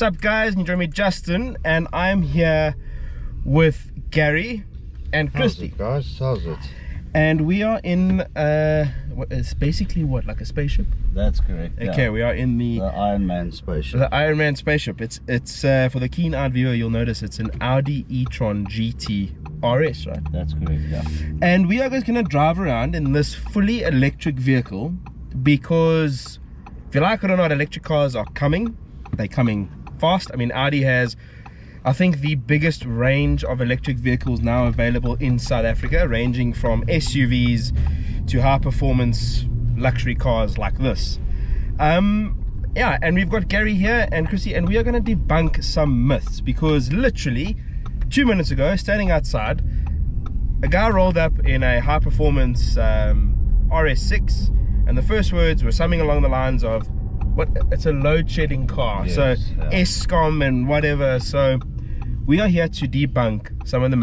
What's up, guys? You join me, Justin, and I'm here with Gary and Christy. How's it, guys? How's it? And we are in what is basically what, like a spaceship? That's correct. Okay, we are in the Ironman spaceship. The Ironman spaceship. It's for the keen-eyed viewer, you'll notice it's an Audi e-tron GT RS, right? That's correct, yeah. And we are just going to drive around in this fully electric vehicle because, if you like it or not, electric cars are coming. They're coming fast. I mean, Audi has, I think, the biggest range of electric vehicles now available in South Africa, ranging from SUVs to high-performance luxury cars like this. Yeah, and we've got Gary here and Chrissy, and we are going to debunk some myths because literally 2 minutes ago, standing outside, a guy rolled up in a high-performance RS6, and the first words were something along the lines of, "What? It's a load-shedding car." Yes, so yeah. ESCOM and whatever. So we are here to debunk some of the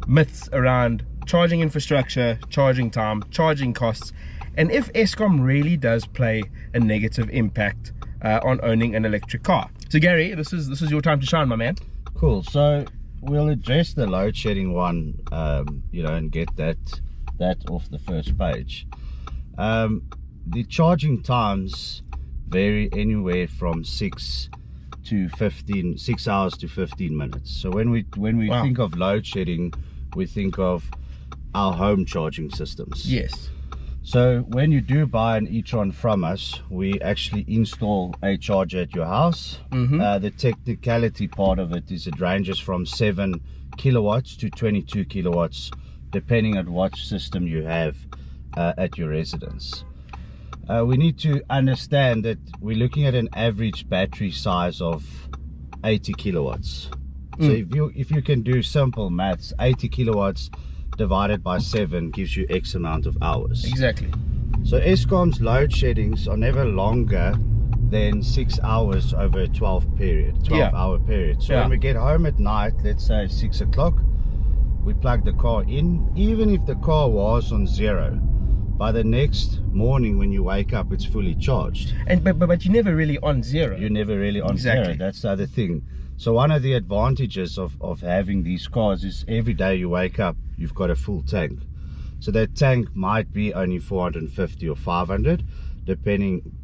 myths around charging infrastructure, charging time, charging costs, and if ESCOM really does play a negative impact on owning an electric car. So Gary, this is your time to shine, my man. Cool. So we'll address the load shedding one, you know, and get that off the first page. The charging times vary anywhere from 6 hours to 15 minutes. So when we Wow. think of load shedding, we think of our home charging systems. Yes. So when you do buy an e-tron from us, we actually install a charger at your house. The technicality part of it is it ranges from 7 kilowatts to 22 kilowatts, depending on what system you have at your residence. We need to understand that we're looking at an average battery size of 80 kilowatts. So if you can do simple maths, 80 kilowatts divided by 7 gives you X amount of hours. Exactly. So ESCOM's load sheddings are never longer than 6 hours over a 12-hour period. So when we get home at night, let's say 6 o'clock, we plug the car in. Even if the car was on 0, by the next morning when you wake up, it's fully charged. And but you're never really on 0. You're never really on Exactly. 0. That's the other thing. So one of the advantages of having these cars is every day you wake up, you've got a full tank. So that tank might be only 450 or 500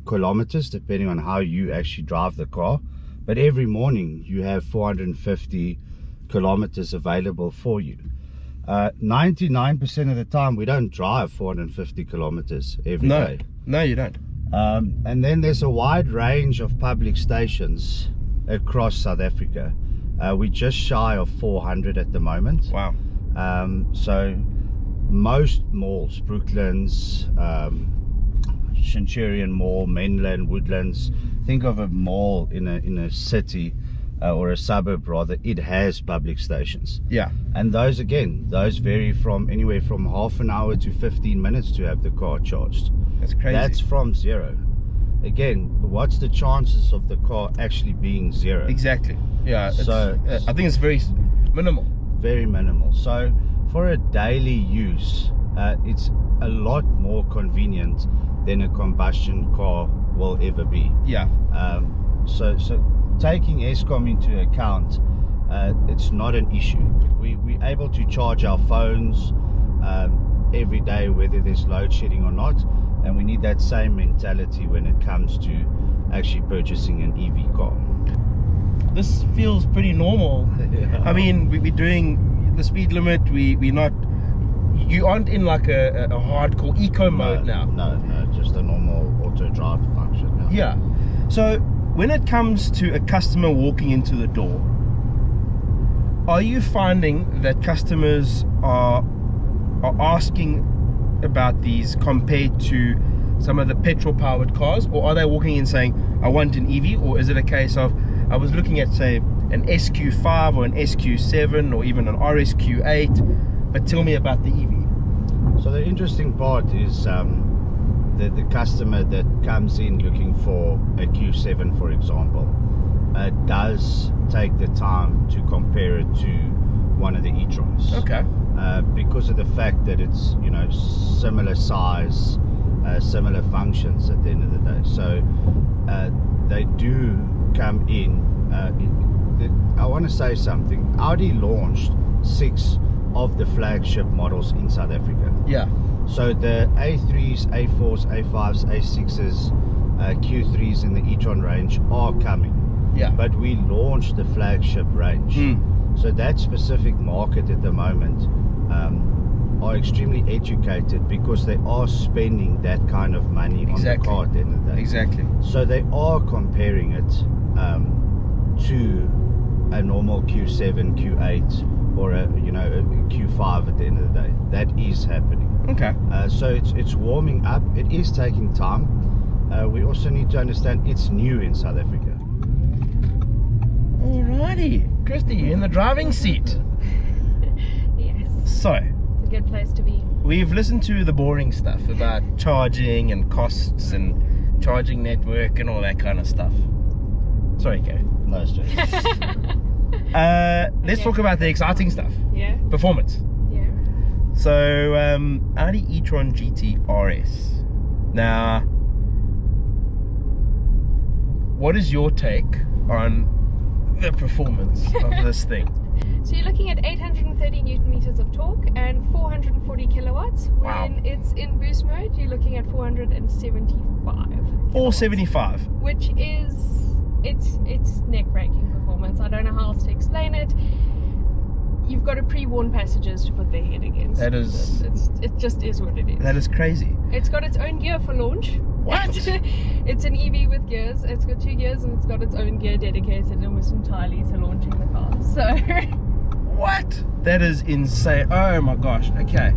kilometers, depending on how you actually drive the car. But every morning you have 450 kilometers available for you. 99% of the time we don't drive 450 kilometers every day. No, you don't. And then there's a wide range of public stations across South Africa. We're just shy of 400 at the moment. Wow. So most malls, Brooklands, Centurion Mall, Menland, Woodlands, think of a mall in a city or a suburb rather, it has public stations. Yeah. And those vary from anywhere from half an hour to 15 minutes to have the car charged. That's crazy. That's from 0. Again, what's the chances of the car actually being 0? Exactly. Yeah. So I think it's very minimal. Very minimal. So for a daily use, it's a lot more convenient than a combustion car will ever be. Yeah. So taking ESCOM into account, it's not an issue. We're able to charge our phones every day, whether there's load shedding or not, and we need that same mentality when it comes to actually purchasing an EV car. This feels pretty normal. I mean, we're doing the speed limit. You aren't in like a hardcore eco mode now. No, just a normal auto drive function now. Yeah. So when it comes to a customer walking into the door, are you finding that customers are asking about these compared to some of the petrol powered cars, or are they walking in saying, I want an EV? Or is it a case of, I was looking at, say, an SQ5 or an SQ7 or even an RSQ8, but tell me about the EV? So the interesting part is the customer that comes in looking for a Q7, for example, does take the time to compare it to one of the e-trons. Okay. Because of the fact that it's, you know, similar size, similar functions at the end of the day. So they do come in, I want to say something. Audi launched 6 of the flagship models in South Africa. Yeah. So the A3s, A4s, A5s, A6s, Q3s in the e-tron range are coming. Yeah. But we launched the flagship range. So that specific market at the moment are extremely educated because they are spending that kind of money on the car at the end of the day. Exactly. So they are comparing it to a normal Q7, Q8, or a Q5 at the end of the day. That is happening. Okay. So it's warming up. It is taking time. We also need to understand it's new in South Africa. Alrighty, Christy, you're in the driving seat. Yes. So, It's a good place to be. we've listened to the boring stuff about charging and costs and charging network and all that kind of stuff. Sorry, Kay. No stress. Let's talk about the exciting stuff. Yeah. Performance. Yeah. So, Audi e-tron GT RS. Now, what is your take on the performance of this thing? So you're looking at 830 Newton meters of torque and 440 kilowatts. Wow. When it's in boost mode, you're looking at 475. 475. Which is, it's neck-breaking performance. I don't know how else to explain it. You've got to pre-warn passengers to put their head against. That is... It just is what it is. That is crazy. It's got its own gear for launch. What? It's an EV with gears. It's got 2 gears and it's got its own gear dedicated almost entirely to launching the car. So... What? That is insane. Oh my gosh. Okay.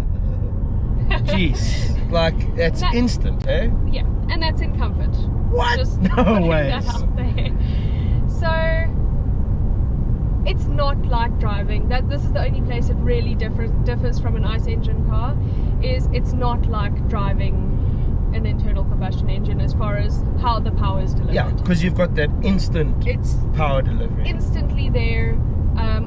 Jeez. Like, that's instant, eh? Yeah, and that's in comfort. What? Just No putting way. that out there. So it's not like driving. This is the only place it really differs from an ICE engine car. Is it's not like driving an internal combustion engine as far as how the power is delivered. Yeah, because you've got that instant It's power delivery. instantly there.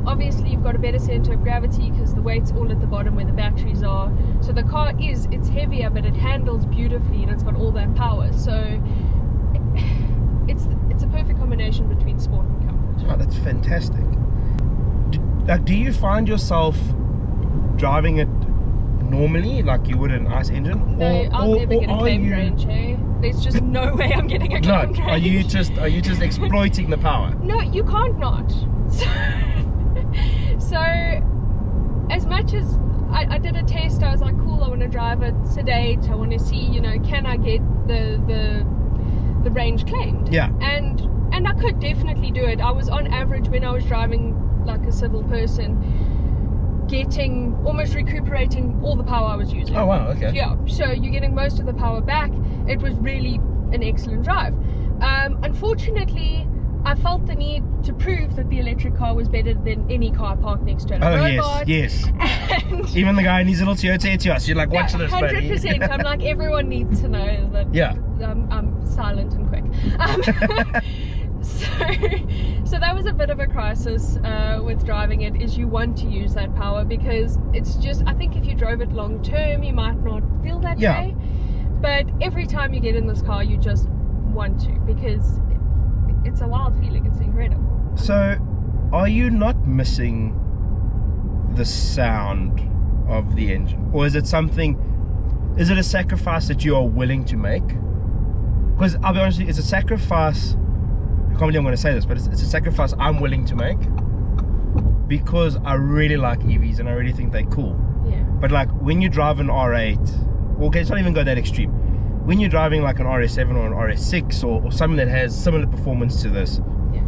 Obviously you've got a better center of gravity because the weight's all at the bottom where the batteries are. So the car it's heavier, but it handles beautifully and it's got all that power. So it's a perfect combination between sport and comfort. Oh, that's fantastic. Do you find yourself driving it normally like you would an ICE engine? No, I'll never get a are claimed you... range, hey? There's just no way I'm getting a No, claimed range. are you just exploiting the power? No, you can't not. So as much as I did a test, I was like, cool, I want to drive it today. I want to see, can I get the range claimed? Yeah. And I could definitely do it. I was on average when I was driving like a civil person, almost recuperating all the power I was using. Oh wow, okay. Yeah, so you're getting most of the power back. It was really an excellent drive. Unfortunately, I felt the need to prove that the electric car was better than any car parked next to a robot. Yes. And Even the guy in his little Toyota Etios, you're like, watch this, buddy. 100%. I'm like, everyone needs to know that. Yeah. I'm silent and quick. So that was a bit of a crisis with driving it, is you want to use that power because it's just, I think if you drove it long term you might not feel that way, but every time you get in this car you just want to, because it's a wild feeling. It's incredible. So are you not missing the sound of the engine, or is it a sacrifice that you are willing to make? Because I'll be honest with you, it's a sacrifice, I can't believe I'm going to say this, but it's a sacrifice I'm willing to make because I really like EVs and I really think they're cool. Yeah. But like when you drive an R8, okay, let's not even go that extreme. When you're driving like an RS7 or an RS6 or something that has similar performance to this, Yeah.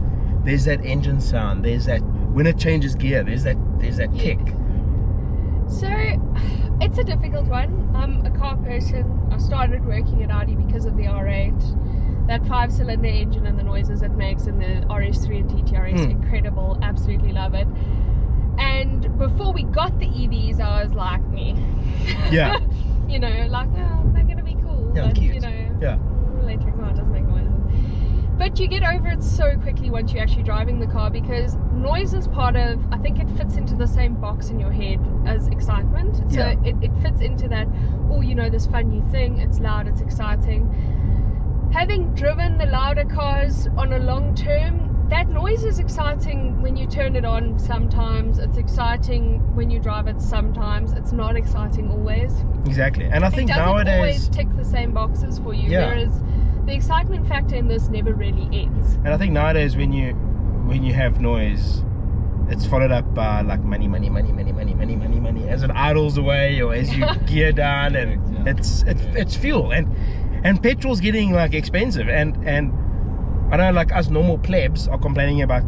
there's that engine sound, there's that, when it changes gear, there's that kick. So it's a difficult one. I'm a car person. I started working at Audi because of the R8. That 5-cylinder engine and the noises it makes in the RS3 and TTRS, incredible, absolutely love it. And before we got the EVs, I was like, me. Yeah. Like, oh, they're going to be cool. Yeah, but, cute. Yeah. Electric car doesn't make noises. But you get over it so quickly once you're actually driving the car, because noise is part of, I think it fits into the same box in your head as excitement. So Yeah. it fits into that, this fun new thing, it's loud, it's exciting. Having driven the louder cars on a long term, that noise is exciting when you turn it on sometimes. It's exciting when you drive it sometimes. It's not exciting always. Exactly. And I think it doesn't nowadays always tick the same boxes for you. Yeah. Whereas the excitement factor in this never really ends. And I think nowadays when you have noise, it's followed up by like money as it idles away or as you gear down, and it's fuel, and petrol's getting like expensive, and I know like us normal plebs are complaining about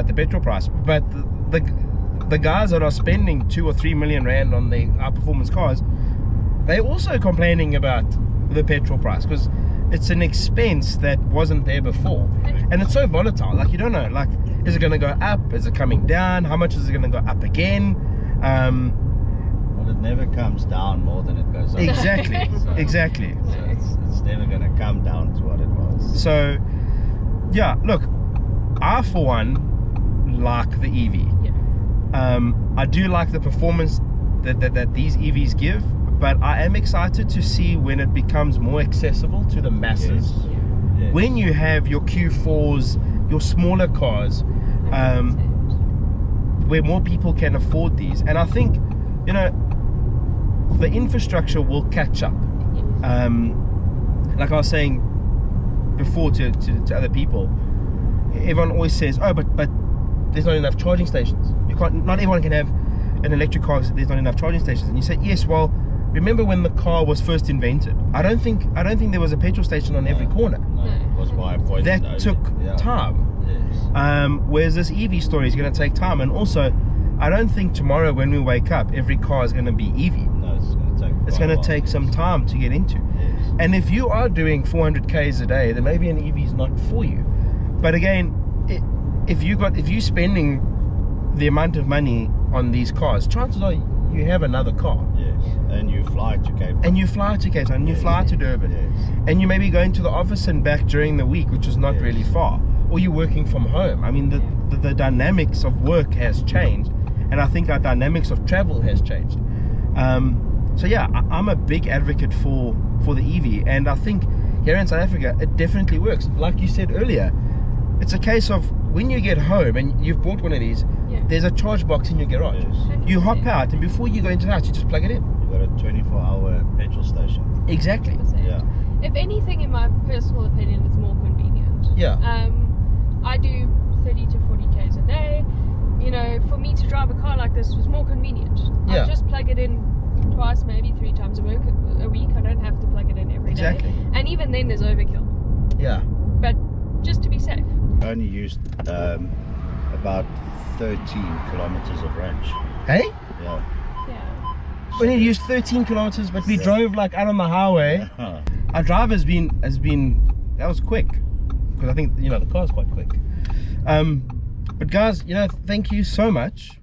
the petrol price, but the guys that are spending 2 or 3 million rand on their high performance cars, they're also complaining about the petrol price, because it's an expense that wasn't there before, and it's so volatile. Like, you don't know, like, is it going to go up? Is it coming down? How much is it going to go up again? Well, it never comes down more than it goes up. Exactly. So Exactly. it's never going to come down to what it was. So yeah, look, I for one like the EV. Yeah. I do like the performance that these EVs give, but I am excited to see when it becomes more accessible to the masses. Yes. Yes. When you have your Q4s, your smaller cars, where more people can afford these, and I think, you know, the infrastructure will catch up. Like I was saying before to other people, everyone always says, oh, but there's not enough charging stations. You can't. Not everyone can have an electric car. There's not enough charging stations. And you say, yes, well, remember when the car was first invented? I don't think there was a petrol station on every corner. No, it was by appointment. That took time. Yes. Whereas this EV story is going to take time, and also, I don't think tomorrow when we wake up, every car is going to be EV. No, it's going to take. It's going to take some time to get into. Yes. And if you are doing 400 Ks a day, then maybe an EV is not for you. But again, if you're spending the amount of money on these cars, chances are you have another car. Yes. And you fly to Cape Town. And you fly to Cape Town, and you fly to Durban. Yes. And you may be going to the office and back during the week, which is not really far. Or you're working from home. I mean, the dynamics of work has changed. And I think our dynamics of travel has changed. So yeah, I'm a big advocate for the EV. And I think here in South Africa, it definitely works. Like you said earlier, it's a case of when you get home and you've bought one of these, there's a charge box in your garage. Yes. You hop out, and before you go into the house, you just plug it in. You've got a 24-hour petrol station. Exactly. Yeah. If anything, in my personal opinion, it's more convenient. Yeah. I do 30 to 40 Ks a day. You know, for me to drive a car like this was more convenient. Yeah. I just plug it in twice, maybe 3 times a week. I don't have to plug it in every day. Exactly. And even then, there's overkill. Yeah. But just to be safe. I only used about 13 kilometers of range. Hey? Yeah. Yeah. We only used 13 kilometers, but we drove like out on the highway. Our drive has been that was quick, because I think, you know, the car's quite quick. But guys, you know, thank you so much